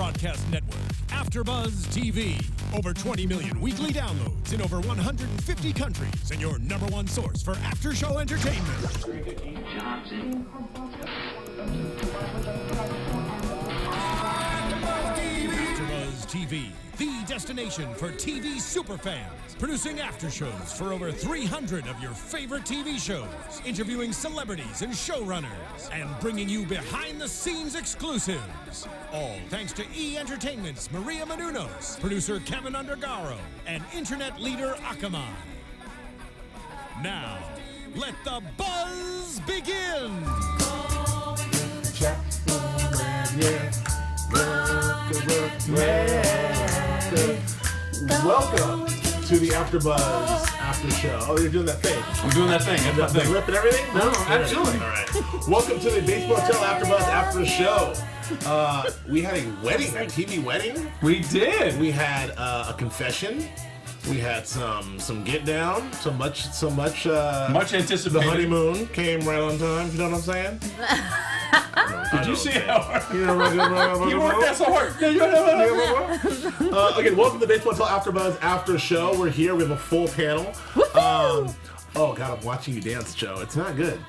broadcast network, AfterBuzz TV. Over 20 million weekly downloads in over 150 countries, and your #1 source for after-show entertainment. AfterBuzz TV, the destination for TV superfans. Producing aftershows for over 300 of your favorite TV shows, interviewing celebrities and showrunners, and bringing you behind-the-scenes exclusives. All thanks to E! Entertainment's Maria Menounos, producer Kevin Undergaro, and internet leader Akamai. Now, let the buzz begin! Welcome to the AfterBuzz after show. Oh, you're doing that thing. I'm doing that thing. That's the lip and everything? No, absolutely. All right. Welcome to the Bates Motel AfterBuzz after show. We had a wedding, a TV wedding. We did. We had a confession. We had some get down. Much anticipated. The honeymoon came right on time. You know what I'm saying? Did you see how you worked that so hard? Okay, welcome to the Bates Motel AfterBuzz after show. We're here. We have a full panel. Oh God, I'm watching you dance, Joe. It's not good.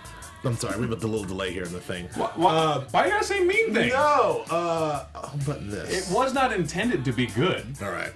I'm sorry, we have a little delay here in the thing. Why you gotta say mean things? No, but this. It was not intended to be good. All right.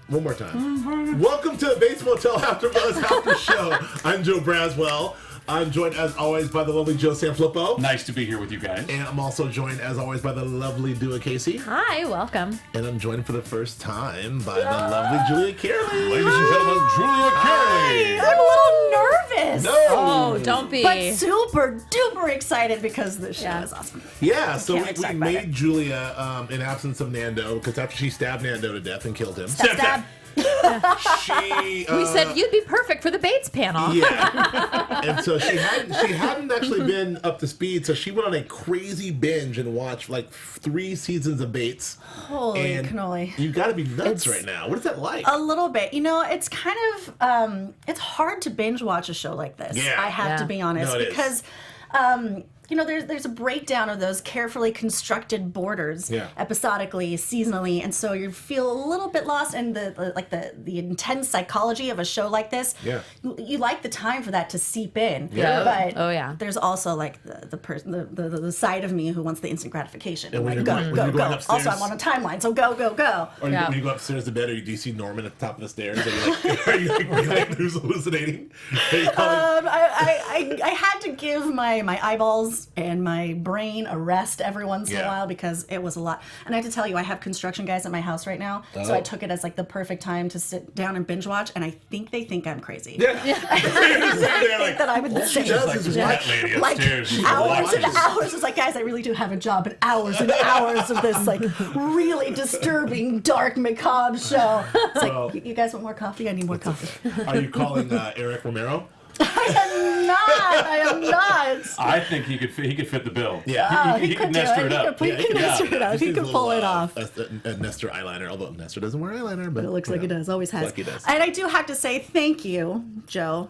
One more time. Welcome to the Bates Motel AfterBuzz after show. I'm Joe Braswell. I'm joined, as always, by the lovely Joe Sanfelippo. Nice to be here with you guys. And I'm also joined, as always, by the lovely Du'a Kaissi. Hi, welcome. And I'm joined for the first time by the lovely Julia Kerry. Ladies and gentlemen, Julia Kerry. I'm a little nervous. No. Oh, don't be. But super duper excited because this show is awesome. Yeah, so Can't we expect made better. Julia, in absence of Nando, because after she stabbed Nando to death and killed him. Stab. She we said you'd be perfect for the Bates panel. Yeah, and so she hadn't actually been up to speed, so she went on a crazy binge and watched like 3 seasons of Bates. Holy cannoli. You got to be nuts right now. What is that like? A little bit. You know, it's kind of, it's hard to binge watch a show like this. Yeah. I have to be honest. No, it is. Because, you know, there's a breakdown of those carefully constructed borders episodically, seasonally, and so you feel a little bit lost in the intense psychology of a show like this. Yeah. You like the time for that to seep in. Yeah. But Oh, yeah. there's also like the side of me who wants the instant gratification. And when Like, you're go. going upstairs- Also, I'm on a timeline, so go. Or when you go upstairs to bed, or do you see Norman at the top of the stairs? Are you like who's hallucinating? Are you calling- I had to give my eyeballs and my brain a rest every once in a while because it was a lot. And I have to tell you, I have construction guys at my house right now, so I took it as like the perfect time to sit down and binge watch, and I think they think I'm crazy. Yeah. I think that I'm insane. does is That lady Like upstairs. She hours and watches. hours. It's like, guys, I really do have a job, and hours of this like really disturbing, dark, macabre show. It's like, Well- you guys want more coffee? I need more coffee. Are you calling Eric Romero? I am not. I think he could fit the bill. Yeah. He could do Nestor it. it up. He could Nestor it up. He could pull it off. A Nestor eyeliner, although Nestor doesn't wear eyeliner, but It looks like he does. Always has. like he does. And I do have to say thank you, Joe,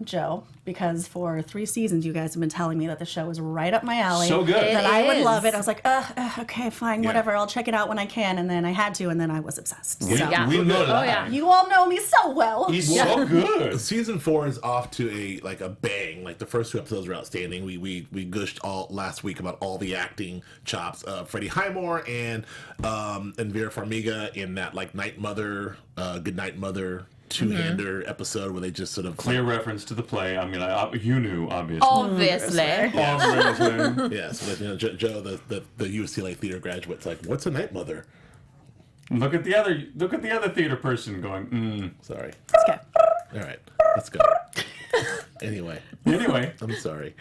Joe, because for 3 seasons you guys have been telling me that the show is right up my alley. So good. That It I would is. love it. I was like, okay, fine, Yeah. whatever. I'll check it out when I can. And then I had to, and then I was obsessed. So. Yeah. We know that. Oh, yeah. You all know me so well. He's so good. Season 4 is off to a bang. Like the first 2 episodes were outstanding. We gushed all last week about all the acting chops of Freddie Highmore and Vera Farmiga in that like Night Mother, Good Night Mother 2-hander episode where they just sort of Clear reference to the play. I mean, you knew, obviously. Obviously. Obviously. yes, with, Joe, the UCLA theater graduate's like, what's a Night Mother? Look at the other theater person going, Sorry. Let's go. All right, let's go. Anyway, I'm sorry.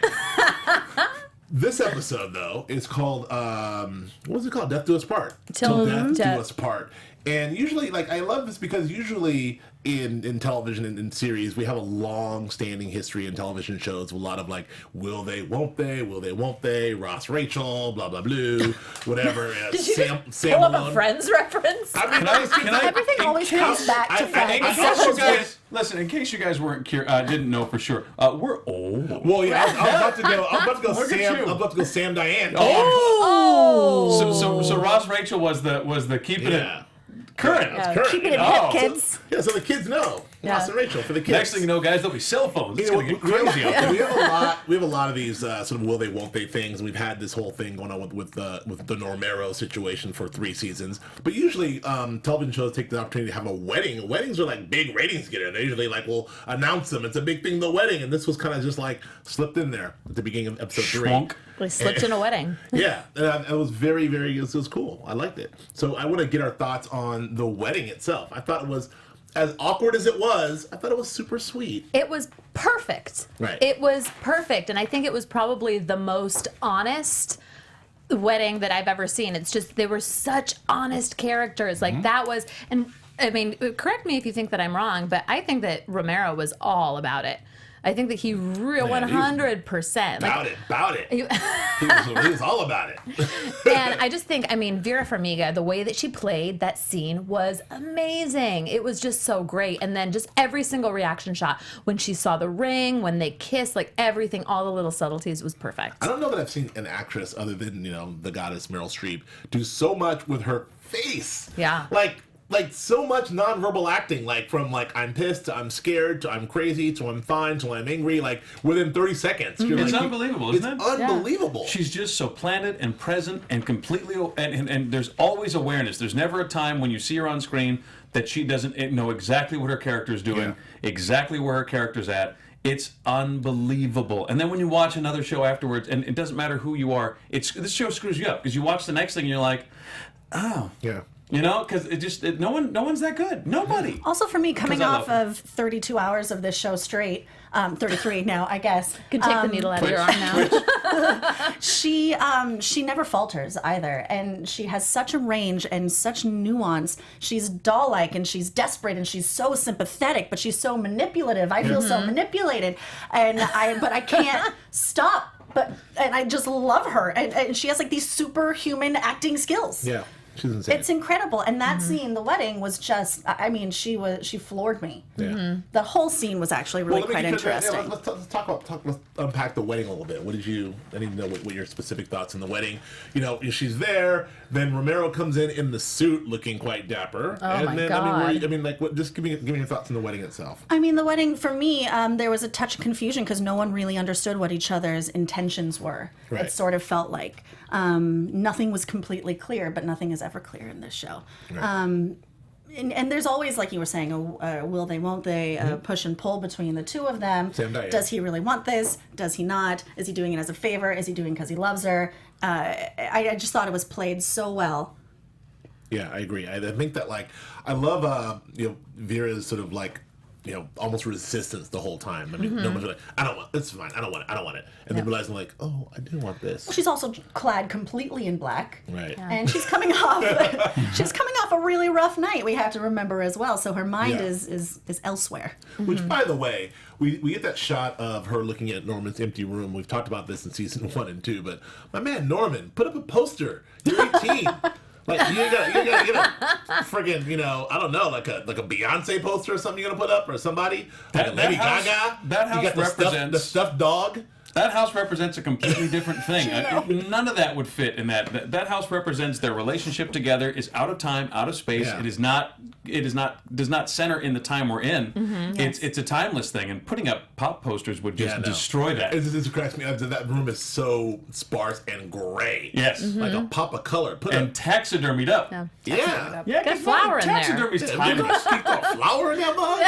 This episode, though, is called, what was it called? Death Do Us Part. Till Death Do Death. Us Part. And usually, like, I love this because usually in television and in series, we have a long-standing history in television shows with a lot of, like, will they, won't they, Ross, Rachel, blah, blah, blue, whatever. Did you Sam pull up Malone. a Friends reference? I mean, Everything always comes back to Friends. In case you guys, listen, in case you guys didn't know for sure, we're old. well, yeah, I was about to go Look at Sam. you. I was about to go Sam Diane. So Ross Rachel was the keeping Yeah. it current. Yeah. Current, Keep it you in know? hip, kids. Yeah, so the kids know. Yeah. Ross and Rachel for the kids. Next thing you know, guys, there'll be cell phones. It's gonna get crazy out there. We have a lot of these sort of will they won't they things, and we've had this whole thing going on with the Normero situation for 3 seasons. But usually, television shows take the opportunity to have a wedding. Weddings are like big ratings getter. They usually we'll announce them. It's a big thing, the wedding, and this was kind of just like slipped in there at the beginning of episode 3. Schwunk. We slipped in a wedding. Yeah, and it was very, very. It was cool. I liked it. So I want to get our thoughts on the wedding itself. I thought it was, as awkward as it was, I thought it was super sweet. It was perfect. Right. It was perfect. And I think it was probably the most honest wedding that I've ever seen. It's just, they were such honest characters. Like that was, and I mean, correct me if you think that I'm wrong, but I think that Romero was all about it. I think that he real 100%. About it. He was all about it. And I just think, I mean, Vera Farmiga, the way that she played that scene was amazing. It was just so great. And then just every single reaction shot, when she saw the ring, when they kissed, like everything, all the little subtleties was perfect. I don't know that I've seen an actress other than, the goddess Meryl Streep do so much with her face. Yeah. Like so much nonverbal acting, like from I'm pissed to I'm scared to I'm crazy to I'm fine to I'm angry, like within 30 seconds. You're It's unbelievable, isn't it? It's unbelievable. She's just so planted and present and completely, and there's always awareness. There's never a time when you see her on screen that she doesn't know exactly what her character's doing, exactly where her character's at. It's unbelievable. And then when you watch another show afterwards, and it doesn't matter who you are, this show screws you up because you watch the next thing and you're like, oh. Yeah. Because no one's that good. Nobody. Also, for me, coming 'Cause I off love of 32 hours of this show straight, 33 now, I guess. Could take the needle out of your arm now. She never falters either, and she has such a range and such nuance. She's doll-like, and she's desperate, and she's so sympathetic, but she's so manipulative. I feel so manipulated, but I can't stop. And I just love her, and she has these superhuman acting skills. Yeah. She's insane. It's incredible, and that scene, the wedding, was just. I mean, she floored me. Yeah. The whole scene was actually really quite interesting. Let's unpack the wedding a little bit. I need to know what your specific thoughts on the wedding. She's there. Then Romero comes in the suit, looking quite dapper. Oh my God. Just give me your thoughts on the wedding itself. I mean, the wedding, for me, there was a touch of confusion because no one really understood what each other's intentions were. Right. It sort of felt like nothing was completely clear, but nothing is ever clear in this show. Right. And there's always, like you were saying, a will they, won't they, push and pull between the two of them. Sam Diane. Does he really want this? Does he not? Is he doing it as a favor? Is he doing it because he loves her? I just thought it was played so well. Yeah, I agree. I think that I love Vera's sort of almost resistance the whole time. I mean, Norma's like, I don't want it's fine. I don't want it. And then realizing oh, I do want this. She's also clad completely in black. Right. Yeah. And she's coming off a really rough night, we have to remember as well. So her mind is elsewhere. Which, by the way, we get that shot of her looking at Norman's empty room. We've talked about this in season 1 and 2, but my man Norman, put up a poster. You're 18. You gotta get a friggin', I don't know, like a Beyonce poster or something you're gonna put up, or somebody, Lady Gaga. That house you got represents the stuffed dog. That house represents a completely different thing. None of that would fit in that. That house represents their relationship together. Is out of time, out of space. Yeah. Does not center in the time we're in. It's a timeless thing. And putting up pop posters would just destroy that. It cracks me up. That room is so sparse and gray. Yes. Like a pop of color. And taxidermied up. Yeah. Yeah, Got flour in there. Taxidermy's We're timeless. gonna stick a flower in that mug?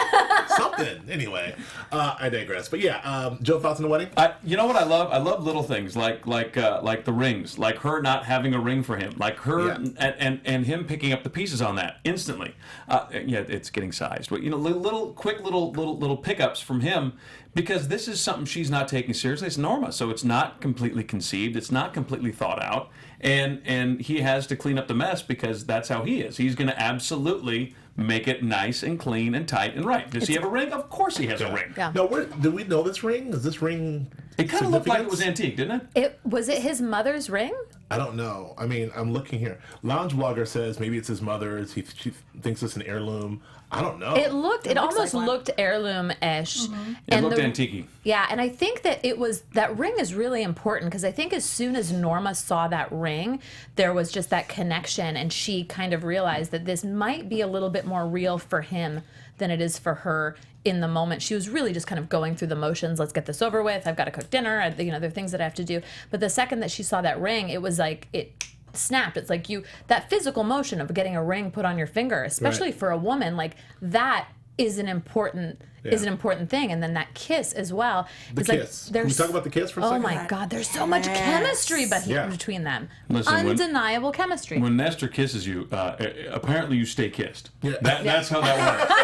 Something. Anyway, I digress. But Joe, thoughts on the wedding? you know what I love? I love little things like the rings, like her not having a ring for him, like her and him picking up the pieces on that instantly. Yeah, it's getting sized, but you know, little pickups from him, because this is something she's not taking seriously. It's Norma, so it's not completely conceived, it's not completely thought out, and he has to clean up the mess because that's how he is. He's going to absolutely make it nice and clean and tight and right. Does he have a ring? Of course he has a ring. Yeah. No, do we know this ring? Is this ring? It kind of looked like it was antique, didn't it? Was it his mother's ring? I don't know. I mean, I'm looking here. Lounge Blogger says maybe it's his mother's. She thinks it's an heirloom. I don't know. It almost looked heirloom-ish. It looked antique-y. Yeah, and I think that that ring is really important, because I think as soon as Norma saw that ring, there was just that connection, and she kind of realized that this might be a little bit more real for him than it is for her in the moment. She was really just kind of going through the motions. Let's get this over with. I've got to cook dinner. There are things that I have to do. But the second that she saw that ring, it was like it snapped. It's like that physical motion of getting a ring put on your finger, especially for a woman, like that is an important thing. And then that kiss as well. The kiss. Can we talk about the kiss for a second? Oh my God, there's so much chemistry between them. Listen, undeniable chemistry. When Nestor kisses you, apparently you stay kissed. Yeah. That's how that works.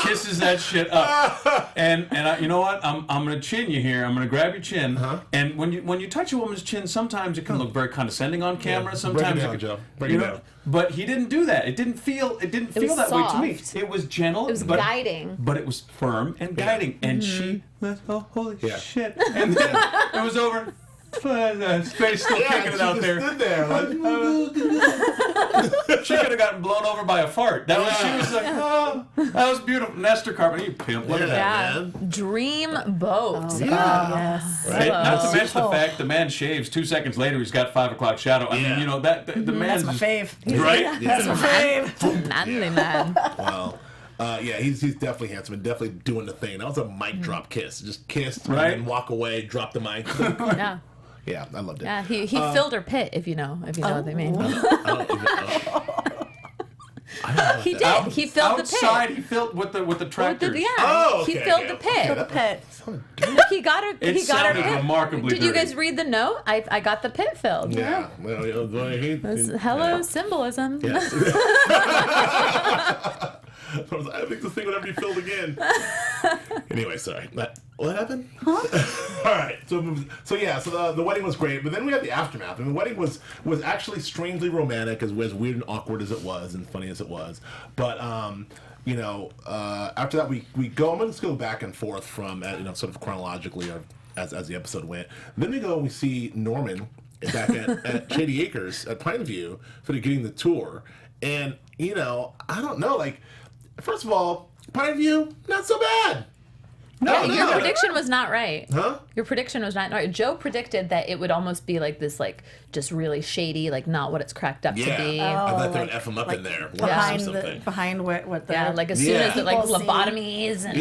Kisses that shit up. And you know what? I'm gonna chin you here. I'm gonna grab your chin. And when you touch a woman's chin, sometimes it can look very condescending on camera. Sometimes break it down, Joe. Break it down. But he didn't do that. It didn't feel that way to me. It was gentle. It was guiding. But it was firm and guiding. And she was, oh, holy shit. And then it was over. Space still kicking it out there. Stood there like, she could have gotten blown over by a fart. She was like, oh, that was beautiful. Nestor Carpenter, you pimp. Look at that, man. Dream boat. Oh, yes. Right? Not to mention the fact the man shaves 2 seconds later, he's got 5 o'clock shadow. I mean, the man's That's my fave. right? That's my fave. Manly man. well. He's definitely handsome and definitely doing the thing. That was a mic drop kiss. Just kissed and then walk away, drop the mic. Yeah. Yeah, I loved it. Yeah, he filled her pit, if you know what I mean. He did. He filled the pit. Outside, he filled with the tractors. He filled the pit. The pit. Look, he got her. It He got her sounded pit. remarkably Did you dirty. guys read the note? I got the pit filled. Yeah. Well, Hello, symbolism. Yes. I think this thing would never be filled again. Anyway, sorry. What happened? All right. So the wedding was great, but then we had the aftermath. I mean, the wedding was actually strangely romantic, as weird and awkward as it was, and funny as it was. But after that we go. I'm going to go back and forth from sort of chronologically or as the episode went. Then we go and we see Norman back at Shady Acres at Pineview, sort of getting the tour, and I don't know, like. First of all, Pineview, not so bad. Your prediction was not right. Huh? Your prediction was not right. Joe predicted that it would almost be like this, like just really shady, like not what it's cracked up to be. I thought they would F him up in there. Behind what the like as soon as it like lobotomies and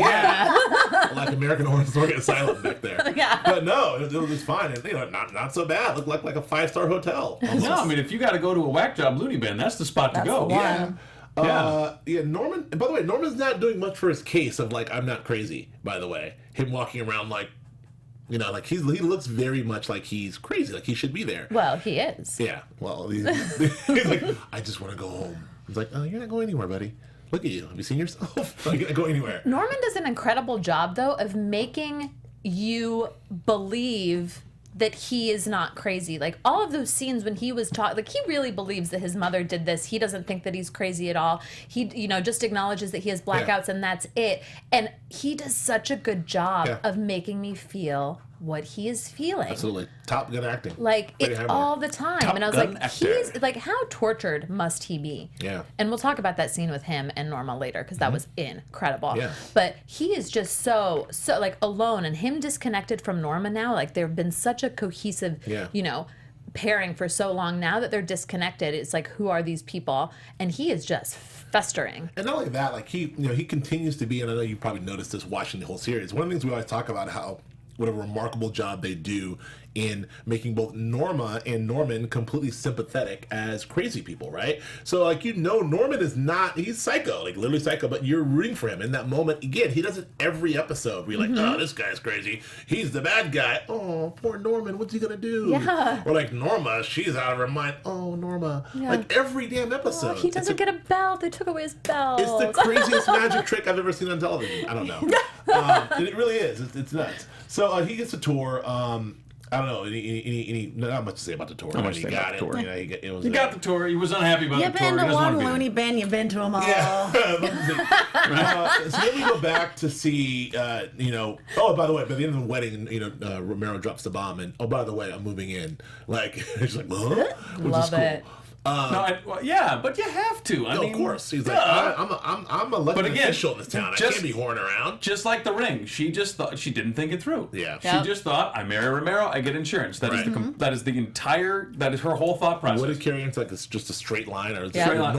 like American Horror Story Asylum back there. But no, it was fine. And, not so bad. Looked like a 5-star hotel. Almost. No, I mean if you got to go to a whack job loony bin, that's the spot to go. Norman. By the way, Norman's not doing much for his case of like I'm not crazy. By the way, him walking around like, like he looks very much like he's crazy, like he should be there. Well, he is. Yeah. Well, he's like, I just want to go home. He's like, oh, you're not going anywhere, buddy. Look at you. Have you seen yourself? You're not going to go anywhere. Norman does an incredible job, though, of making you believe that he is not crazy. Like all of those scenes when he was talking, like he really believes that his mother did this. He doesn't think that he's crazy at all. He, just acknowledges that he has blackouts and that's it. And he does such a good job of making me feel what he is feeling. Absolutely. Top Gun acting. Like it's all the time. And I was like, he's like, how tortured must he be? Yeah. And we'll talk about that scene with him and Norma later because that was incredible. Yeah. But he is just so like alone, and him disconnected from Norma now. Like they've been such a cohesive, pairing for so long. Now that they're disconnected, it's like, who are these people? And he is just festering. And not only that, like he continues to be, and I know you probably noticed this watching the whole series. One of the things we always talk about how what a remarkable job they do in making both Norma and Norman completely sympathetic as crazy people, right? So, like, Norman is not, he's psycho, like, literally psycho, but you're rooting for him in that moment. Again, he does it every episode where you're like, oh, this guy's crazy. He's the bad guy. Oh, poor Norman, what's he gonna do? Yeah. Or, like, Norma, she's out of her mind. Oh, Norma. Yeah. Like, every damn episode. He doesn't get a belt. They took away his belt. It's the craziest magic trick I've ever seen on television. I don't know. And it really is. It's nuts. So he gets a tour. I don't know. Any not much to say about the tour. much to He say got about the it. tour. He got the tour. He was unhappy about You've the tour. been He to doesn't want one to be loony bin, you've been to them all. Yeah. So then we go back to see, oh, by the way, by the end of the wedding, Romero drops the bomb, and, oh, by the way, I'm moving in. Like, he's like, huh? Which Love is cool. it. yeah, but you have to. I mean, of course. He's duh. like, I'm elected official in this town. I just- can't be whoring around. Just like The Ring, she just thought, she didn't think it through. Yeah. She just thought, I marry Romero, I get insurance. That is Right. that is her whole thought process. What did Kerry answer? Like, it's just a straight line? Or is Yeah. it Straight line.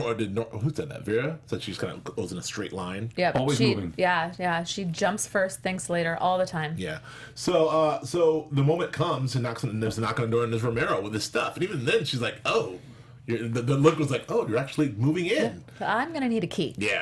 who said that? Vera? Said she just kind of goes in a straight line? Yep. Always moving. Yeah. She jumps first, thinks later, all the time. Yeah. So the moment comes and there's a knock on the door and there's Romero with his stuff. And even then she's like, oh. The look was like, oh, you're actually moving in. I'm gonna need a key. Yeah.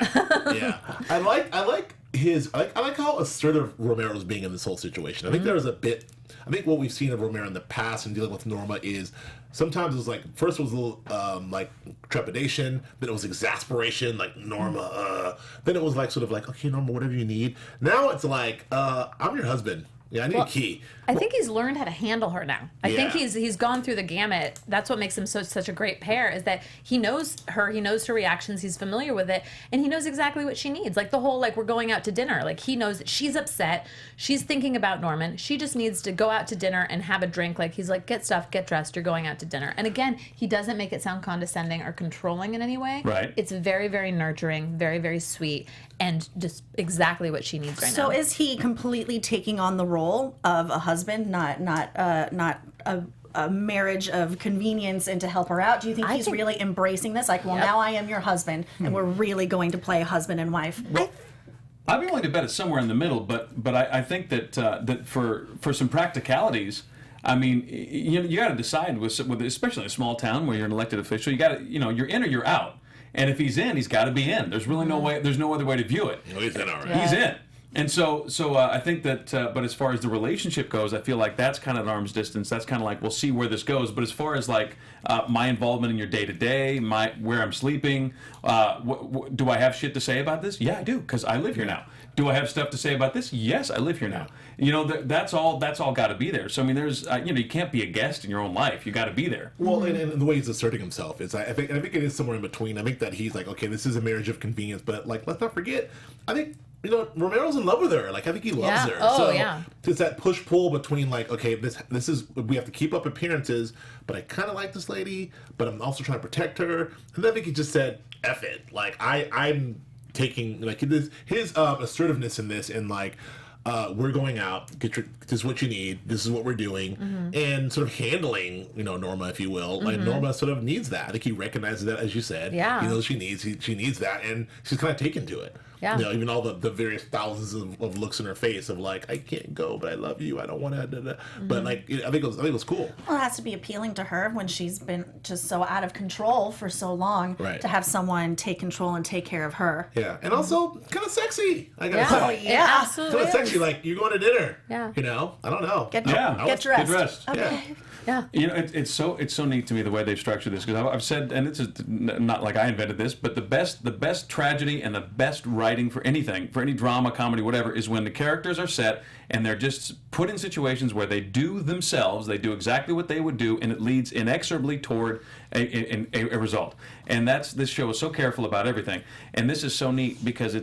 I like how assertive Romero's being in this whole situation. I think there was a bit. I think what we've seen of Romero in the past and dealing with Norma is sometimes it was like, first it was a little like trepidation, then it was exasperation, like Norma. Then it was like sort of like, okay, Norma, whatever you need. Now it's like, I'm your husband. Yeah, I need a key. I think he's learned how to handle her now. I think Yeah. he's gone through the gamut. That's what makes him such a great pair, is that he knows her reactions, he's familiar with it, and he knows exactly what she needs. Like the whole, like, we're going out to dinner. Like, he knows that she's upset, she's thinking about Norman, she just needs to go out to dinner and have a drink. Like, he's like, get stuffed, get dressed, you're going out to dinner. And again, he doesn't make it sound condescending or controlling in any way. Right. It's very, very nurturing, very, very sweet, and just exactly what she needs right now. So is he completely taking on the role of a husband, not a marriage of convenience and to help her out? Do you think he's really embracing this? Like, well, now I am your husband, and we're really going to play husband and wife. I'd be willing to bet it's somewhere in the middle, but I think that that for some practicalities, I mean, you got to decide with especially a small town where you're an elected official, you got to, you're in or you're out. And if he's in, he's got to be in. There's really no way. There's no other way to view it. Well, he's in, all right. He's in. And so I think that, but as far as the relationship goes, I feel like that's kind of an arm's distance. That's kind of like, we'll see where this goes. But as far as like my involvement in your day to day, where I'm sleeping, do I have shit to say about this? Yeah, I do, because I live here now. Do I have stuff to say about this? Yes, I live here now. That's all got to be there. So I mean, there's you can't be a guest in your own life. You got to be there. Well, and the way he's asserting himself is, I think it is somewhere in between. I think that he's like, okay, this is a marriage of convenience, but like, let's not forget, I think, Romero's in love with her. Like, I think he loves her. Oh, so yeah. It's that push pull between like, okay, this is, we have to keep up appearances, but I kind of like this lady, but I'm also trying to protect her. And then I think he just said, F it. Like, I'm taking like his assertiveness in this, and like, we're going out, this is what you need, this is what we're doing, and sort of handling, Norma, if you will. Like, Norma sort of needs that. I think he recognizes that, as you said. Yeah. He knows she needs that, and she's kind of taken to it. Yeah. Even all the various thousands of looks in her face of like, I can't go, but I love you, I don't want to, but like, I think it was cool. Well, it has to be appealing to her when she's been just so out of control for so long, Right. to have someone take control and take care of her. Yeah, and also kind of sexy, I gotta Yeah. say. Oh, It yeah. absolutely Kind of is. sexy, like, you're going to dinner. Yeah. I don't know. Get Get dressed. dressed. Okay. Yeah. Yeah. It's so neat to me the way they've structured this, because I've said, and it's not like I invented this, but the best tragedy and the best writing for anything, for any drama, comedy, whatever, is when the characters are set and they're just put in situations where they do themselves, they do exactly what they would do, and it leads inexorably toward a result. And this show is so careful about everything, and this is so neat because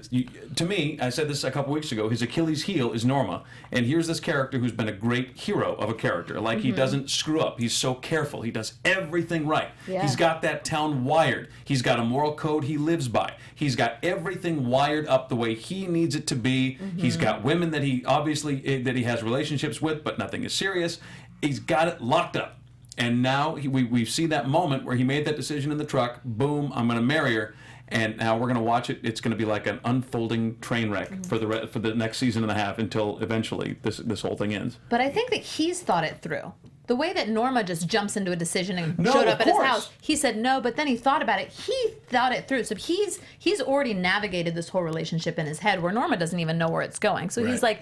to me, I said this a couple weeks ago, his Achilles heel is Norma, and here's this character who's been a great hero of a character. Like, he doesn't screw up, he's so careful, he does everything right. Yeah. He's got that town wired, he's got a moral code he lives by, he's got everything wired up the way he needs it to be. He's got women that he obviously that he has relationships with, but nothing is serious. He's got it locked up. And now we've seen that moment where he made that decision in the truck. Boom, I'm going to marry her. and now we're going to watch it. It's going to be like an unfolding train wreck for the next season and a half until eventually this whole thing ends. But I think that he's thought it through. The way that Norma just jumps into a decision and No, showed of up at his course. house, he said no, but then he thought about it. He thought it through. So he's already navigated this whole relationship in his head where Norma doesn't even know where it's going. So he's like,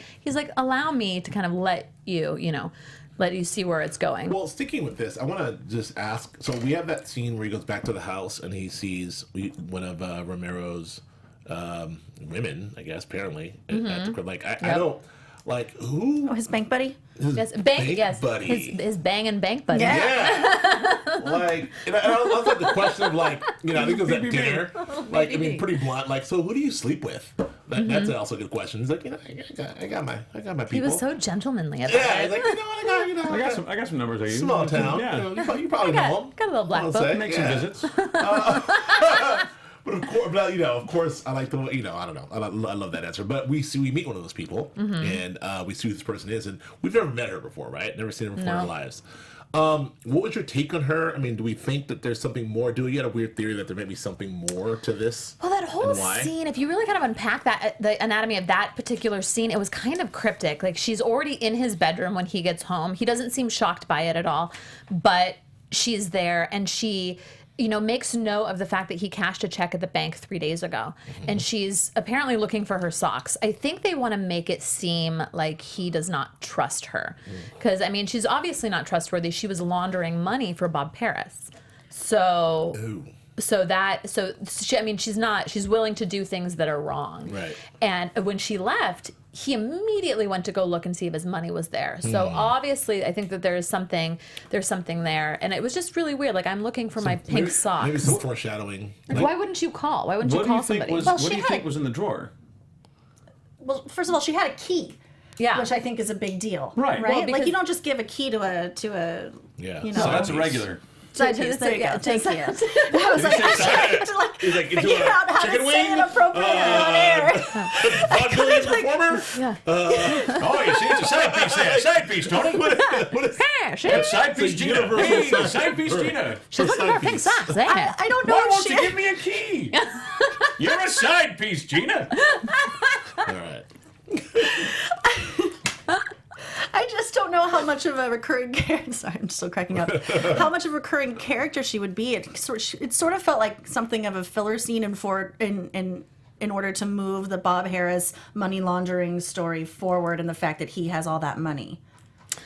allow me to kind of let you see where it's going. Well, sticking with this, I want to just ask. So we have that scene where he goes back to the house and he sees one of Romero's women, I guess, apparently, at the crib. Like, I don't, like, who? Oh, his bank buddy? His bank buddy. His bang and bank buddy. Yeah. Like, and I love like the question of like, I think it was at dinner. Like, I mean, pretty blunt. Like, so who do you sleep with? That's also a good question. He's like, I got my people. He was so gentlemanly at Yeah, that. he's like, I got some numbers I use. small town. Yeah. You probably know them. Got a little black I'll book. say. Make some visits. But of course, I like the, I don't know. I love that answer. But we meet one of those people, and we see who this person is, and we've never met her before, right? Never seen her before in our lives. What was your take on her? I mean, do we think that there's something more? You had a weird theory that there may be something more to this? Well, that whole scene, if you really kind of unpack the anatomy of that particular scene, it was kind of cryptic. Like, she's already in his bedroom when he gets home. He doesn't seem shocked by it at all, but she's there, and she makes note of the fact that he cashed a check at the bank 3 days ago. And she's apparently looking for her socks. I think they want to make it seem like he does not trust her. Because, I mean, she's obviously not trustworthy. She was laundering money for Bob Paris. So... Ooh. She's willing to do things that are wrong. Right. And when she left, he immediately went to go look and see if his money was there. So obviously, I think that there's something there. And it was just really weird. Like, I'm looking for my pink socks. Maybe some foreshadowing. Why wouldn't you call? Why wouldn't you call somebody? What do you think was in the drawer? Well, first of all, she had a key. Yeah. Which I think is a big deal. Right. Right? Well, like, you don't just give a key to a Yeah. So that's a regular. Side piece. There you go. Thank you. I was like, say side? He's like, figure out how to chicken say wing? it appropriately on air. Vaudevillian performer? Oh, you see, it's a side piece there. Side piece, Tony. What is That's side piece Gina. universal Hey, side side piece piece. Gina. She's looking for her pink socks. There. I don't know Why if won't she... you give me a key? You're a side piece, Gina. All right. I just don't know how much of a recurring character. Sorry, I'm still cracking up. How much of a recurring character she would be. It sort of felt like something of a filler scene in order to move the Bob Harris money laundering story forward, and the fact that he has all that money.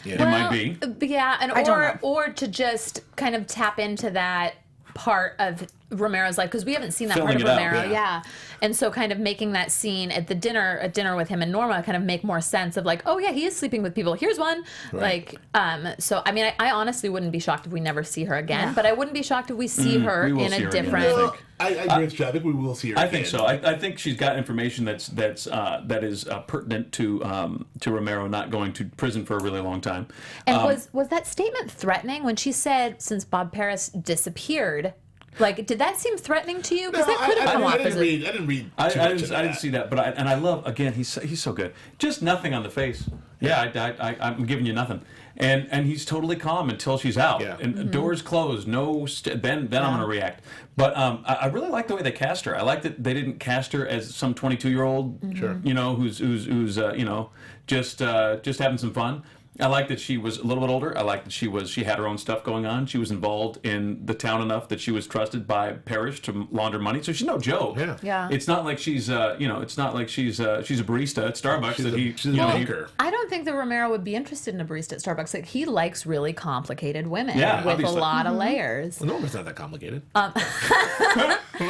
Yeah. It might be. Yeah, and I don't know. or to just kind of tap into that part of Romero's life, because we haven't seen that Filling part of it out, Romero. yeah. And so kind of making that scene at dinner with him and Norma kind of make more sense of like, oh yeah, he is sleeping with people. Here's one. Right. Like, so I mean, I honestly wouldn't be shocked if we never see her again, but I wouldn't be shocked if we see her we will in see a her again, different. I Well, think. I agree with you. I think we will see her I again. think so. I think she's got information that is pertinent to Romero not going to prison for a really long time. And was that statement threatening when she said since Bob Paris disappeared? Like, did that seem threatening to you? Because No, that could have come off I as didn't read I too much of didn't that. see that, but I love, again, he's so good. Just nothing on the face. Yeah, I'm giving you nothing, and he's totally calm until she's out, Yeah. and doors closed. No, then I'm gonna react. But I really like the way they cast her. I like that they didn't cast her as some 22-year-old, Sure. who's just having some fun. I like that she was a little bit older. I like that she had her own stuff going on. She was involved in the town enough that she was trusted by Parrish to launder money. So she's no joke. Yeah. Yeah. It's not like she's it's not like she's a barista at Starbucks She's a he- banker. I don't think that Romero would be interested in a barista at Starbucks. Like, he likes really complicated women Yeah, with obviously. a lot of layers. Well, Norma's not that complicated. What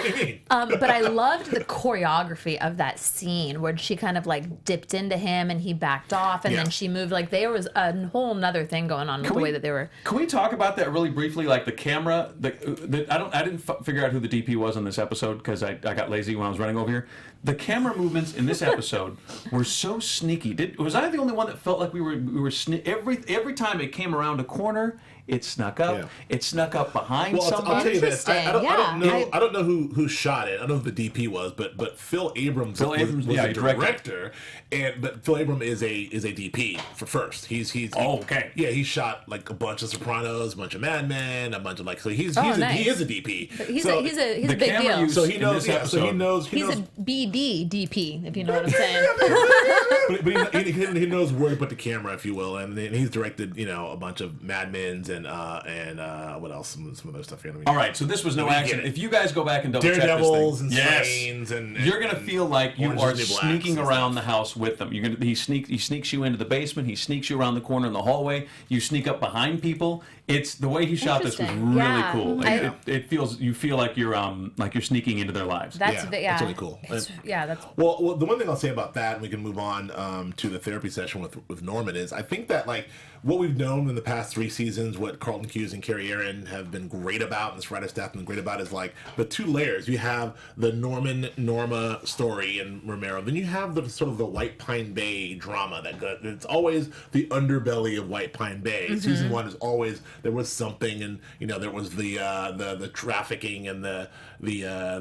do you mean? But I loved the choreography of that scene where she kind of like dipped into him and he backed off, and Yeah. then she moved. Like, there was a whole nother thing going on with the way that they were. Can we talk about that really briefly? Like the camera, I didn't figure out who the DP was on this episode because I got lazy when I was running over here. The camera movements in this episode were so sneaky. Was I the only one that felt like we were every time it came around a corner, it snuck up. Yeah. It snuck up behind somebody. I'll tell you this. I Interesting. don't know who shot it. I don't know who the DP was, but Phil Abrams was yeah, the director. But Phil Abrams is a DP for first. He's okay. Yeah, he shot like a bunch of Sopranos, a bunch of Mad Men, a bunch of like. So he is a DP. He's so, a big deal. So he knows. So he knows. He's a BD DP, if you know what I'm saying. but he knows where to put the camera, if you will, and he's directed a bunch of Mad Men's and what else? Some other stuff here. All right, so this was no accident. If you guys go back and double check Daredevils this thing, and Slains and you're gonna feel like you are sneaking around the house with them. He sneaks you into the basement. He sneaks you around the corner in the hallway. You sneak up behind people. It's the way he shot this was really Yeah. cool. Like, you feel like you're sneaking into their lives. That's really cool. That's Well, the one thing I'll say about that, and we can move on to the therapy session with Norman, is I think that like what we've known in the past 3 seasons, what Carlton Cuse and Kerry Ehrin have been great about, and this writer staff has been great about, is like the 2 layers. You have the Norma story and Romero, then you have the sort of the White Pine Bay drama it's always the underbelly of White Pine Bay. Mm-hmm. Season 1 is always there was something, and there was the trafficking and the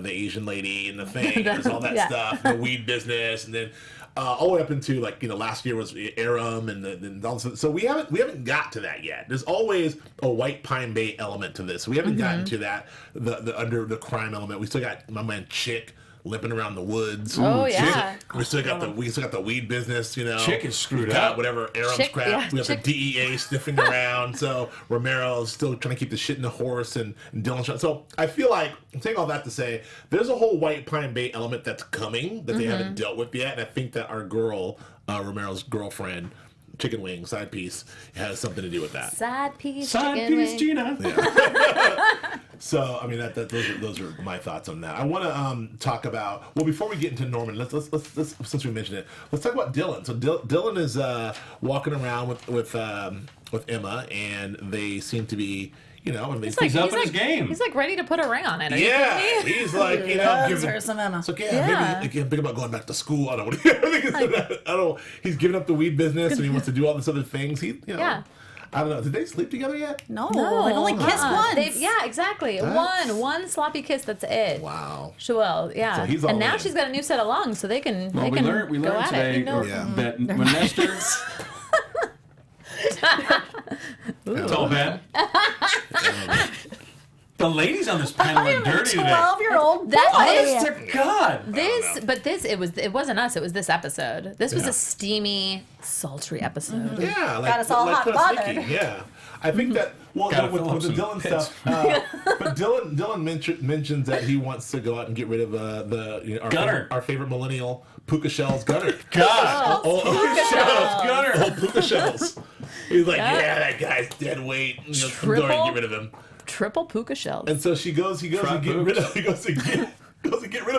Asian lady and the thing, there's all that stuff, the weed business, and then all the way up into like last year was Ehrin and all this. So we haven't got to that yet. There's always a White Pine Bay element to this. So we haven't gotten to that the under the crime element. We still got my man Chick limping around the woods. Oh, yeah. We still got the weed business. Chick is screwed got up. Whatever Ehrin's Chick, crap. yeah, We got Chick. the DEA sniffing around. So Romero's still trying to keep the shit in the horse and Dylan shot. So I feel like I'm saying all that to say there's a whole White Pine Bay element that's coming that they haven't dealt with yet, and I think that our girl, Romero's girlfriend, Chicken Wing side piece, has something to do with that. side piece, Side chicken piece, wing. Gina. So I mean those are my thoughts on that. I want to talk about before we get into Norman, let's since we mentioned it, let's talk about Dylan. So Dylan is walking around with Emma, and they seem to be He's up in his game. He's like ready to put a ring on it. Are you kidding me? he's like Loves her some Emma. So Yeah. maybe think about going back to school. I don't. He's giving up the weed business and he wants to do all this other things. Yeah. I don't know. Did they sleep together yet? No, they've only kissed once. Yeah, exactly. One sloppy kiss. That's it. Wow. Well, yeah. So he's all and now in. she's got a new set of lungs, so they can. Well, we learned go at today it. that when Nestor. It's all bad. The ladies on this panel are dirty today. 12-year-old boy. Honest to God. It wasn't us. It was this episode. This was a steamy, sultry episode. Yeah, Got us all hot kinda bothered. sneaky, yeah. I think that Gotta with fill up the some Dylan pits. stuff, but Dylan mentions that he wants to go out and get rid of Gunner. our favorite millennial Puka Shells Gunner. God. Puka Shells. Gunner. Oh, Puka Shells. He's like, that guy's dead weight. I'm going to get rid of him. Triple puka shells. And so he goes to get rid of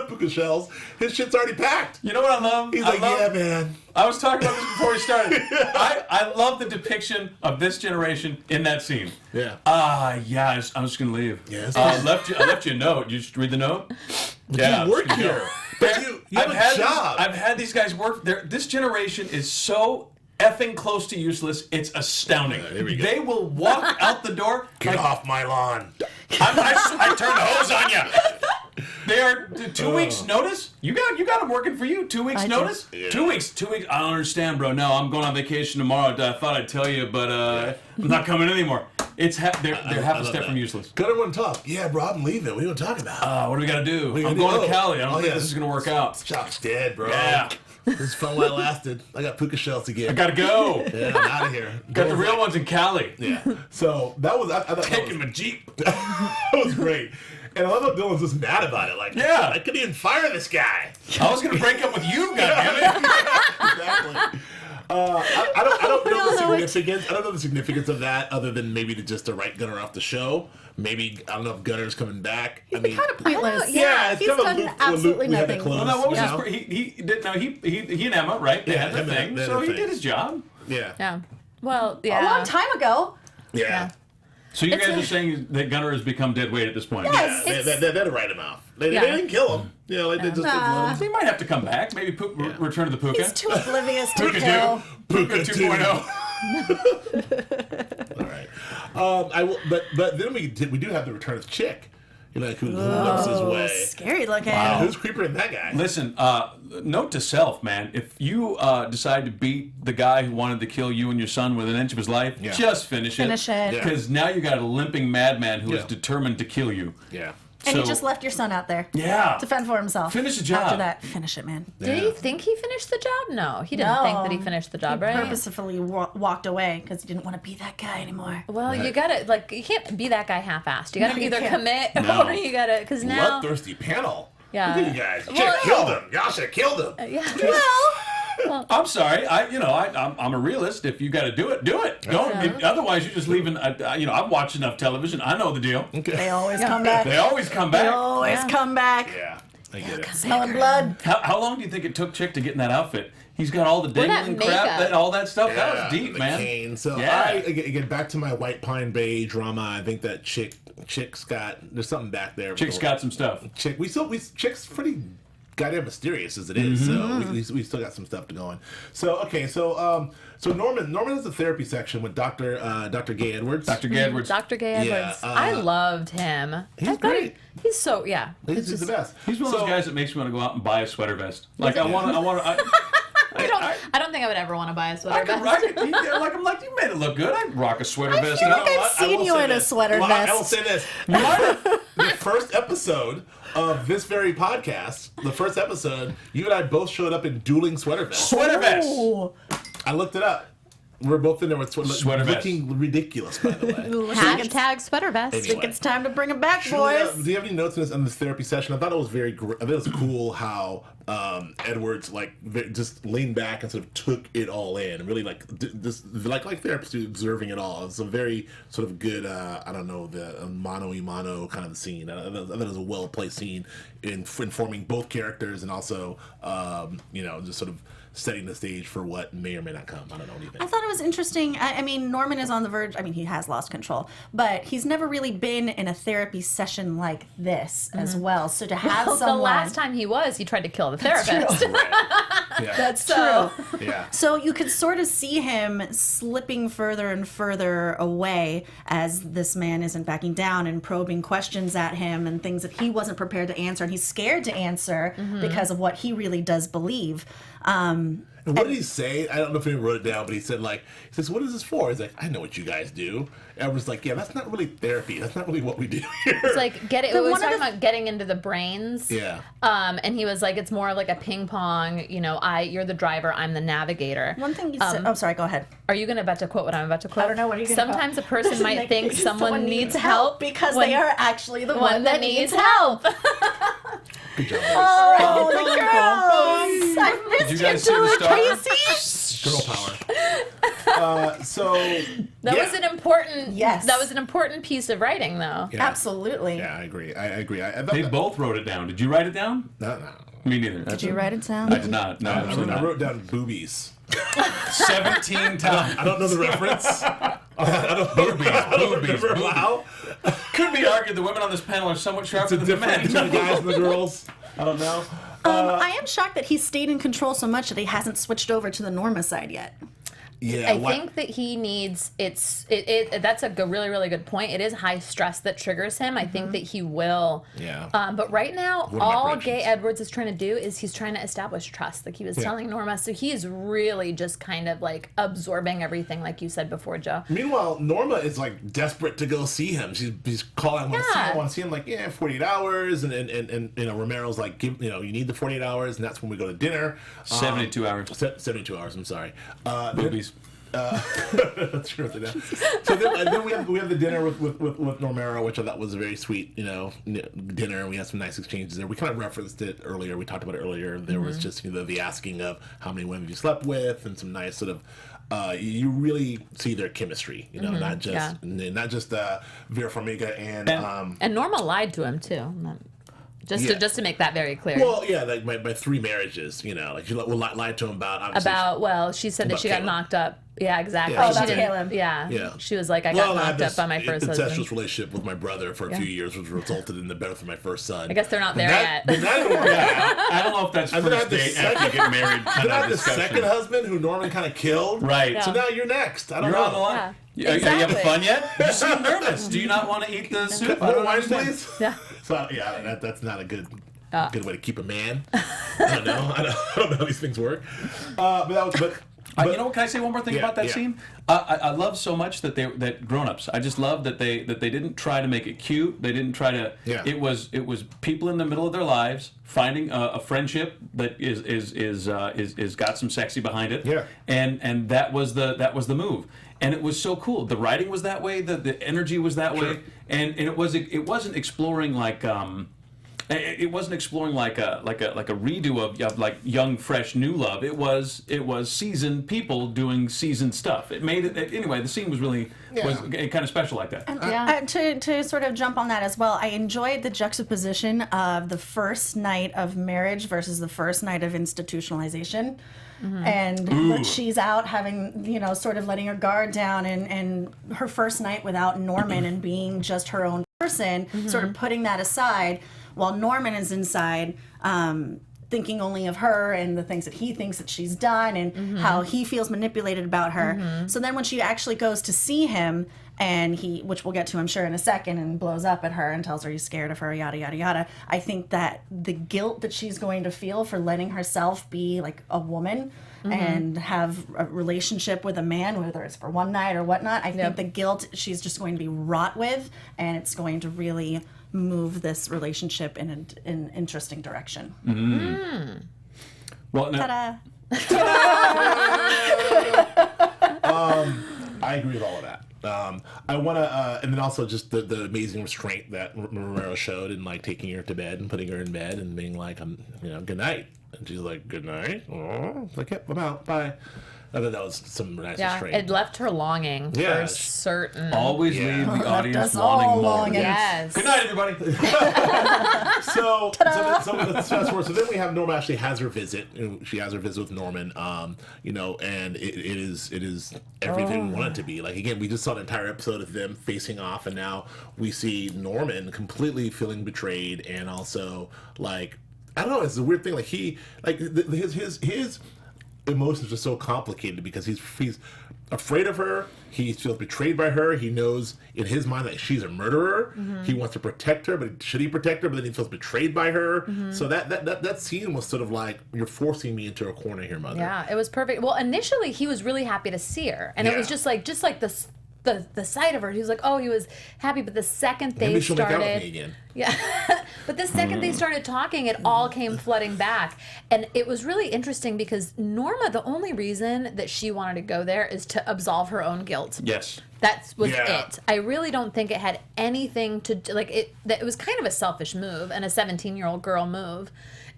Puka Shells. His shit's already packed. You know what I love? He's like, yeah, man. I was talking about this before we started. I love the depiction of this generation in that scene. Yeah. Yeah, I'm just going to leave. Yes. I left you a note. You just read the note? Yeah. You work here. But you have a job. I've had these guys work there. This generation is so effing close to useless. It's astounding. Here we go. They will walk out the door. Get off my lawn. I turned the hose on you. They are 2 weeks notice. You got them working for you. 2 weeks notice. Yeah. 2 weeks. 2 weeks. I don't understand, bro. No, I'm going on vacation tomorrow. I thought I'd tell you, but I'm not coming anymore. It's they're half a step from useless. Gunner want to talk. Yeah, bro, I'm leaving. What are you going to talk about? What do we got to do? you I'm gonna going do? to Cali. I don't think yeah. this is going to work out. Shop's dead, bro. Yeah. This is fun while it lasted. I got Puka Shells to get. I got to go. Yeah, I'm out of here. Got the real ones in Cali. Yeah. So that was I thought Taking my Jeep. that was great. And I love that Dylan's just mad about it. Like, Yeah. I couldn't even fire this guy. I was going to break up with you, goddammit. Exactly. I don't know the significance. I don't know the significance of that, other than maybe to write Gunner off the show. Maybe I don't know if Gunner's coming back. I mean, Kind of pointless. yeah, it's he's kind of a done loop. absolutely we had to nothing. close. Well, no, what was Yeah. he and Emma, right? They had their him and- thing, they had so their he thing. did his job. Yeah. Yeah. Well, A yeah. long time ago. Yeah. So you It's guys a- are saying that Gunner has become dead weight at this point? Yes. Yeah, that'll write him off. They didn't kill him. You know, like they just didn't let him. He might have to come back. Maybe return to the Puka. He's too oblivious to kill. Puka 2.0. All right. I will, but then we do have the return of Chick. You know, who looks his way. Scary looking. Wow. Who's creeper in that guy? Listen, note to self, man. If you decide to beat the guy who wanted to kill you and your son with an inch of his life, just finish it. Finish it. Because now you got a limping madman who is determined to kill you. Yeah. And So- he just left your son out there. Yeah. To fend for himself. Finish the job. After that, finish it, man. Did he think he finished the job? No, he didn't think that he finished the job, He right? purposefully walked away because he didn't want to be that guy anymore. Well, you gotta you can't be that guy half-assed. You gotta No, you either can't. commit No. or you gotta because now. Bloodthirsty panel. Yeah. Look at you guys. Chick Well- killed him. Y'all should have killed him. Yeah. I'm sorry. I'm a realist. If you got to do it, do it. Don't. Otherwise, you're just leaving. I've watched enough television. I know the deal. They always come back. They always come They back. always come back. Yeah. I get it. Smelling blood. How long do you think it took Chick to get in that outfit? He's got all the that dangling crap, makeup. all that stuff. That Yeah, was deep, the man. cane. So Yeah. again, back to my White Pine Bay drama. I think that Chick's got there's something back there. Chick's got some stuff. Chick's pretty goddamn mysterious as it is. So we still got some stuff to go on. So so Norman has a therapy section with Dr. Gay Edwards. Dr. Gay Edwards. Dr. Gay Edwards. Yeah, I loved him. he's I thought great. He's so He's the best. He's one of those guys that makes me want to go out and buy a sweater vest. Like I want to. I don't think I would ever want to buy a I sweater could vest. rock it. I'm like, you made it look good. I'd rock a sweater vest. feel now. like I've seen you in a sweater I will vest. say this. The first episode of this very podcast, you and I both showed up in dueling sweater vests. Sweater vest. Ooh. I looked it up. We're both in there with Sweater vests. looking ridiculous, by the way. Hashtag sweater vest. Anyway. think it's time to bring it back, Julia, boys. do you have any notes on this therapy session? I thought it was I thought it was cool how Edwards just leaned back and sort of took it all in, and really like therapists do, observing it all. It's a very sort of good the mano y mano kind of scene. I thought it was a well placed scene in informing both characters and also just sort of setting the stage for what may or may not come. I don't know anything. I thought it was interesting. I mean, Norman is on the verge. I mean, he has lost control, but he's never really been in a therapy session like this as well. So to have The someone... last time he tried to kill the therapist. Yeah. That's So- true. Yeah. So you could sort of see him slipping further and further away as this man isn't backing down and probing questions at him and things that he wasn't prepared to answer, and he's scared to answer because of what he really does believe. And what did he say? I don't know if he wrote it down, but he said what is this for? He's like, I know what you guys do. And I was like, yeah, that's not really therapy. That's not really what we do here. It's like we one were of talking the- about getting into the brains. Yeah. And he was like, it's more of like a ping pong. You're the driver, I'm the navigator. One thing you said... Oh, sorry, go ahead. Are you about to quote what I'm about to quote? I don't know. What are you going to Sometimes a person might think someone needs help because when they are actually the one that needs help. Good job. Oh, the girls! I missed Did you you, guys see the Du'a star? Kaissi. Girl power. Was an important. Yes. That was an important piece of writing, though. Yeah. Absolutely. Yeah, I agree. I thought They that- both wrote it down. Did you write it down? No. Me neither. Did you write it down? I did not. No, absolutely I not. wrote down boobies. 17 times. I don't know the reference. Boobies. Wow. Could be argued the women on this panel are somewhat sharper It's than the different men. between the guys and the girls. I don't know. I am shocked that he stayed in control so much that he hasn't switched over to the Norma side yet. Yeah. I think that he needs that's a really, really good point. It is high stress that triggers him. I think that he will. Yeah. But right now, What are my all predictions? Gay Edwards is trying to do is he's trying to establish trust, like he was telling Norma. So he is really just kind of like absorbing everything, like you said before, Joe. Meanwhile, Norma is like desperate to go see him. She's calling, I want to see him. Like, 48 hours. And Romero's like, you need the 48 hours, and that's when we go to dinner. 72 hours. 72 hours. I'm sorry. Boobies. That's true. So then we have the dinner with Normero, which I thought was a very sweet, dinner. We had some nice exchanges there. We kind of referenced it earlier. We talked about it earlier. There was just the asking of how many women you slept with, and some nice sort of. You really see their chemistry, not just Vera Farmiga and And Norma lied to him too. Just to make that very clear. Well, yeah, like my 3 marriages, like she lied to him about, obviously. She said that she got knocked up. Yeah, exactly. Yeah, she about didn't. Caleb. Yeah. She was like, I got knocked up by my first incestuous husband. relationship with my brother for a few years, which resulted in the birth of my first son. I guess they're not there yet. But that didn't work out. I don't know if that's And then I first had the date after you get married kind Then I of had the discussion. second husband who Norman kind of killed. Right. So now you're next. I don't You're know. on the line. Yeah. You having Exactly. fun yet? You seem nervous. Do you not want to eat the soup? I More don't wine, understand. please. Yeah. So that's not a good way to keep a man. I don't know. I don't know how these things work. You know what? Can I say one more thing about that scene? I love so much that grown-ups. I just love that they didn't try to make it cute. They didn't try to. Yeah. It was people in the middle of their lives finding a friendship that is got some sexy behind it. Yeah. And that was the move. And it was so cool. The writing was that way. The energy was that way. And it wasn't exploring like. It wasn't exploring like a redo of like young, fresh, new love. It was seasoned people doing seasoned stuff. It made it anyway. The scene was really was kind of special like that. To sort of jump on that as well, I enjoyed the juxtaposition of the first night of marriage versus the first night of institutionalization. And when she's out having, sort of letting her guard down and her first night without Norman and being just her own person, sort of putting that aside, while Norman is inside thinking only of her and the things that he thinks that she's done and how he feels manipulated about her. So then when she actually goes to see him and which we'll get to I'm sure in a second, and blows up at her and tells her he's scared of her, yada, yada, yada, I think that the guilt that she's going to feel for letting herself be like a woman and have a relationship with a man, whether it's for one night or whatnot, I think the guilt she's just going to be wrought with, and it's going to really move this relationship in an interesting direction. Well, now, I agree with all of that. I want to, and then also just the amazing restraint that Romero showed in like taking her to bed and putting her in bed and being like, good night. And she's like, good night. Oh, like, yep, I'm out. Bye. I thought that was some nice restraint. It left her longing for certain. always leave the audience us all wanting more. longing. Yes. Good night, everybody. So let's fast forward. So then we have Norma actually has her visit. She has her visit with Norman. And it is everything we want it to be. Like again, we just saw an entire episode of them facing off, and now we see Norman completely feeling betrayed, and also like I don't know. It's a weird thing. Like his emotions are so complicated because he's afraid of her. He feels betrayed by her. He knows in his mind that she's a murderer. He wants to protect her, but should he protect her? But then he feels betrayed by her. So that scene was sort of like, you're forcing me into a corner here, mother. Yeah, it was perfect. Well, initially he was really happy to see her, and it was just like the sight of her. He was like, he was happy. But the second they she'll make out with started, me again. but the second they started talking, it all came flooding back, and it was really interesting because Norma, the only reason that she wanted to go there is to absolve her own guilt. Yes. That was it. I really don't think it had anything to do, like it. It was kind of a selfish move and a 17-year-old girl move.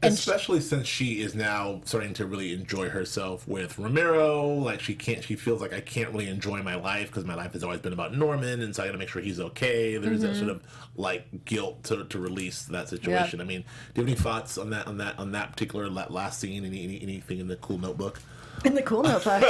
And especially since she is now starting to really enjoy herself with Romero. Like she feels like I can't really enjoy my life because my life has always been about Norman, and so I got to make sure he's okay. There's that sort of like guilt to release that situation. I mean, do you have any thoughts on that particular last scene? Anything in the cool notebook? In the cool notebook.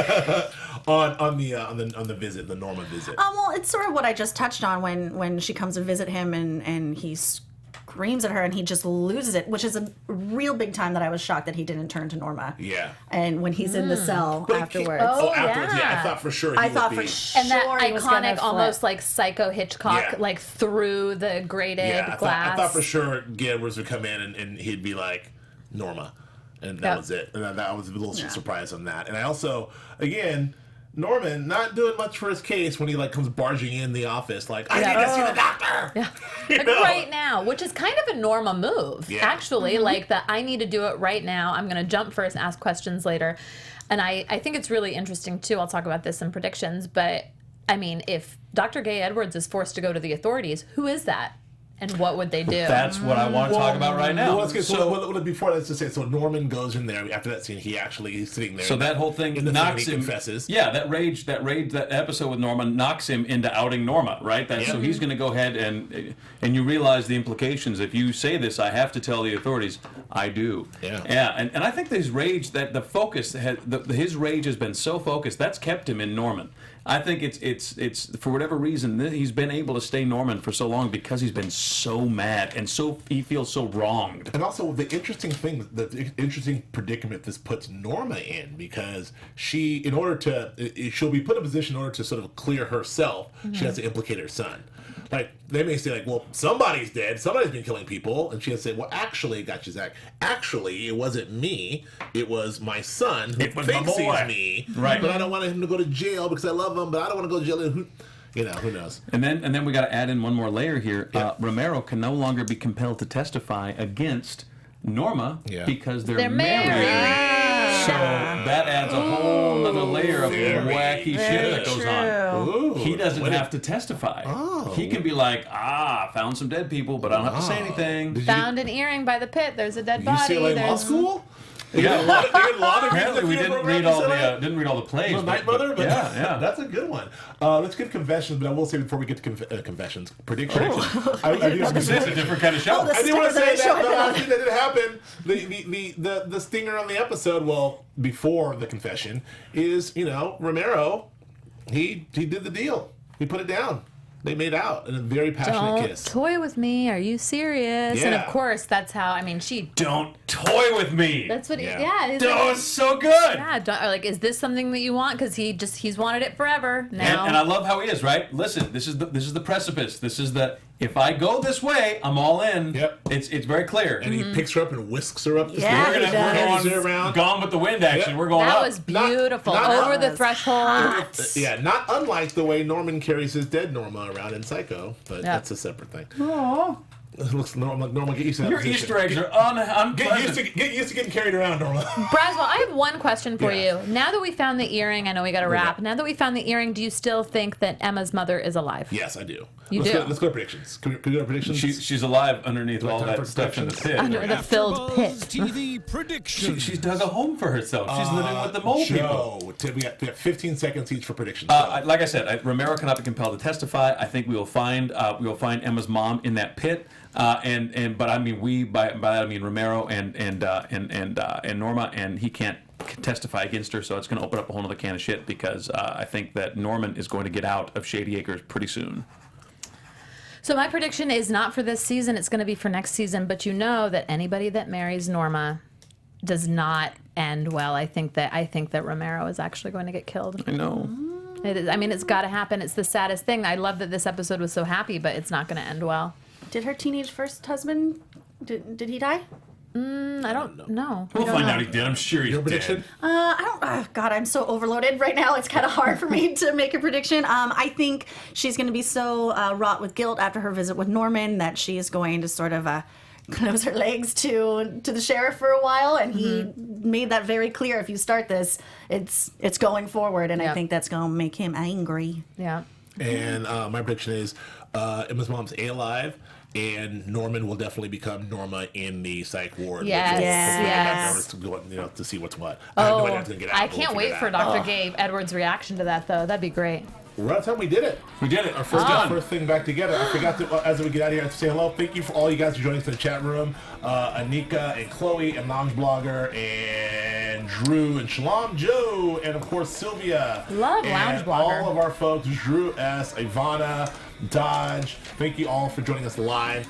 on the visit, the Norma visit. Well, it's sort of what I just touched on when she comes to visit him and he screams at her and he just loses it, which is a real big time that I was shocked that he didn't turn to Norma. Yeah. And when he's in the cell afterwards. Afterwards, I thought for sure. I thought for sure. And that he was gonna iconic, flip. almost like Psycho Hitchcock, like through the grated glass. I thought for sure Edwards would come in and he'd be like, Norma. And that was it. And that was a little surprise on that. And I also, again, Norman not doing much for his case when he like comes barging in the office like, I need to see the doctor. Like right now, which is kind of a Norma move, actually. Like the I need to do it right now. I'm going to jump first and ask questions later. And I think it's really interesting too. I'll talk about this in predictions, but I mean, if Dr. Gay Edwards is forced to go to the authorities, who is that? And what would they do? That's what I want to talk about right now. Well, before, let's just say, so Norman goes in there after that scene. He's sitting there. So that whole thing knocks him. Confesses. Yeah, that episode with Norma knocks him into outing Norma, right? So he's going to go ahead and you realize the implications. If you say this, I have to tell the authorities. I do. Yeah. Yeah, and I think his rage, that the focus, his rage has been so focused. That's kept him in Norman. I think it's for whatever reason he's been able to stay Norman for so long because he's been so mad and he feels so wronged. And also the interesting predicament this puts Norma in, because she'll be put in a position in order to sort of clear herself. She has to implicate her son. Like, they may say, like, well, somebody's dead, somebody's been killing people, and she has to say, well, actually, gotcha, Zach, actually, it wasn't me, it was my son who thinks he's me, right? But I don't want him to go to jail because I love him, but I don't want to go to jail. Who knows? And then we got to add in one more layer here. Yeah. Romero can no longer be compelled to testify against Norma because they're married. So that adds a whole other layer of wacky shit that goes on. Ooh, he doesn't have to testify. Oh. He can be like, found some dead people, but I don't have to say anything. Found an earring by the pit. There's a dead body. UCLA Law School? Yeah, apparently we didn't read all the plays. No, Night Mother, but yeah, that's a good one. Let's get confessions, but I will say before we get to confessions, predictions. I do it's a different kind of show. I do want to say that the last thing that did happen, the stinger on the episode, well, before the confession, is Romero. He did the deal. He put it down. They made out in a very passionate kiss. Don't toy with me. Are you serious? Yeah. And of course, that's how. I mean, she. Don't toy with me. That's what. It's so good. Yeah. Is this something that you want? Because he's wanted it forever now. And I love how he is, right? Listen, this is the precipice. This is the. If I go this way, I'm all in. Yep. It's very clear. And he picks her up and whisks her up the Yeah, stairs. he does. We're going Gone with the Wind action. Yep. We're going up. That was beautiful. Not Over the threshold. Yeah, not unlike the way Norman carries his dead Norma around in Psycho, but that's a separate thing. Aww. It looks Norma, get used to that Your position. Easter eggs are unpleasant. Get used to getting carried around, Norma. Braswell, I have one question for Yeah. you. Now that we found the earring, I know we got to wrap. Yeah. Now that we found the earring, do you still think that Emma's mother is alive? Yes, I do. You let's do? Let's go to predictions. Can we go to predictions? She's alive underneath all time that for stuff in the pit. Under the filled pit. AFTERBUZZ TV predictions. She's dug a home for herself. She's living with the mole people. Joe, we got 15 seconds each for predictions. Like I said, Romero cannot be compelled to testify. I think we will find Emma's mom in that pit. But I mean by that I mean Romero and Norma, and he can't testify against her, so it's going to open up a whole other can of shit, because I think that Norman is going to get out of Shady Acres pretty soon. So my prediction is not for this season. It's going to be for next season. But you know that anybody that marries Norma does not end well. I think that Romero is actually going to get killed. I know. It is. I mean, it's got to happen. It's the saddest thing. I love that this episode was so happy, but it's not going to end well. Did her teenage first husband, did he die? I don't know. We'll find out he did. I'm sure he's Your prediction? dead. God, I'm so overloaded right now. It's kind of hard for me to make a prediction. I think she's going to be so wrought with guilt after her visit with Norman that she is going to sort of close her legs to the sheriff for a while, and he made that very clear. If you start this, it's going forward, and I think that's going to make him angry. Yeah. And my prediction is Emma's mom's alive, and Norman will definitely become Norma in the psych ward. Yes. To see what's what. Oh, I have no idea how it's gonna get out. I but can't we'll wait figure for it out. Dr. Gabe Edwards' reaction to that, though. That'd be great. We're out of time. We did it. We did it. Our first thing back together. I forgot to, as we get out of here, to say hello. Thank you for all you guys for joining us in the chat room. Anika and Chloe and Lounge Blogger and Drew and Shalom Joe and of course Sylvia. Love and Lounge Blogger. all of our folks, Drew S, Ivana, Dodge. Thank you all for joining us live.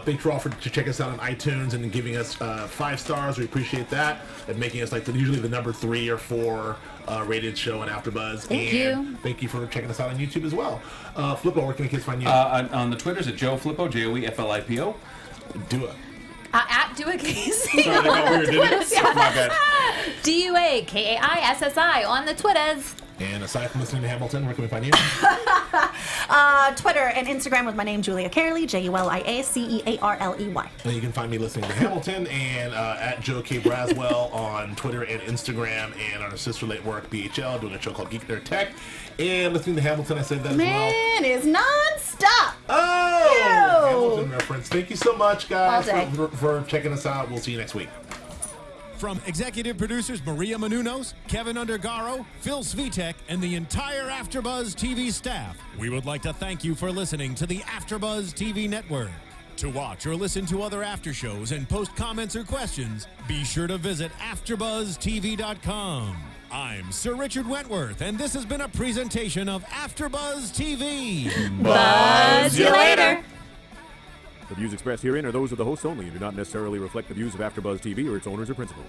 Thank you all for check us out on iTunes and giving us 5 stars. We appreciate that, and making us usually the number 3 or 4 rated show on AfterBuzz. Thank you. Thank you for checking us out on YouTube as well. Flippo, where can the kids find you? On the Twitters at Joe Flippo, JoeFlippo. Du'a. At Du'a Kaissi. Sorry, that got weird, didn't it? Yeah. My bad. DUAKAISSI on the Twitters. And aside from listening to Hamilton, where can we find you? Twitter and Instagram with my name, Julia Kerry, JuliaCearley. And you can find me listening to Hamilton and at Joe K. Braswell on Twitter and Instagram, and on our sister network, BHL, doing a show called Geek Nerd Tech. And listening to Hamilton, I said that as well. Man is non-stop. Oh! Hamilton reference. Thank you so much, guys, All day. for checking us out. We'll see you next week. From executive producers Maria Menounos, Kevin Undergaro, Phil Svitek, and the entire AfterBuzz TV staff, we would like to thank you for listening to the AfterBuzz TV network. To watch or listen to other after shows and post comments or questions, be sure to visit AfterBuzzTV.com. I'm Sir Richard Wentworth, and this has been a presentation of AfterBuzz TV. Buzz you later. The views expressed herein are those of the hosts only and do not necessarily reflect the views of AfterBuzz TV or its owners or principals.